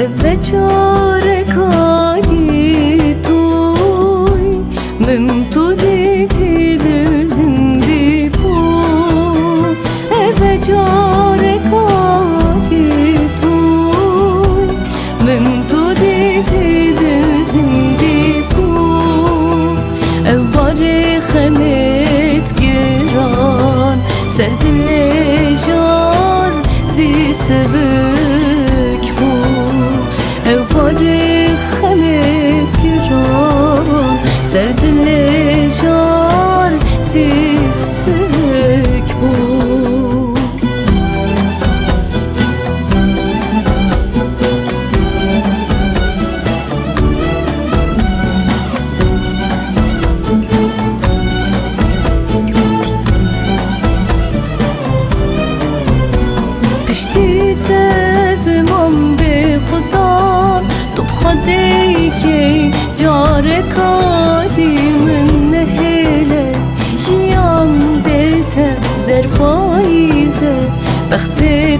ve çare kali tuj Mëm tu diti dëzindi pu ve çare kali tuj Mëm tu diti dëzindi pu Bare xemet giran Serdile jar zi sevük bu Bare xemet giran Serdile jar zi sevük bu کشتی زمان به خدا تو بخدی که جار کادی من نهیله جیان بیت زر پاییزه بخت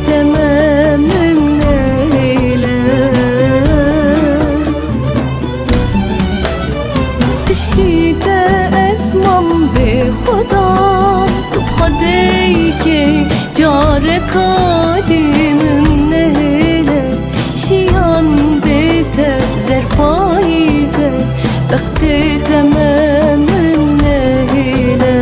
تمام من نهیله کشتی زمان به خدا تو بخدی که جار کادی من نهیله شیان بیت زر پاییزه بخت تمام من نهیله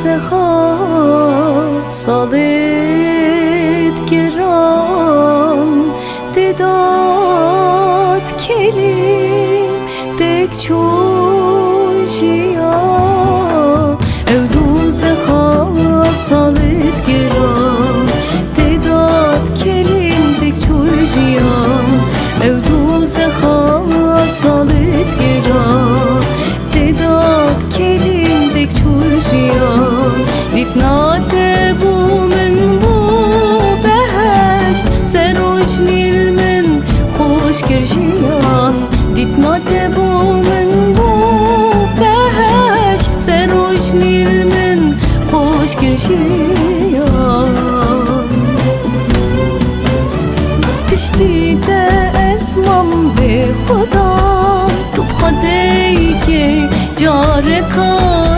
Zeka salit giran Dedat kelim dek çojiya Evdu zeka salit giran Dedat kelim dek çojiya Evdu zeka salit giran Dedat kelim dek çojiya Ditnate bu min bu behesht Serosh nil min خوش کرجیان Ditnate bu min bu behesht Serosh nil min خوش کرجیان کشتی اسمم به خدا تو بخدی که جار کار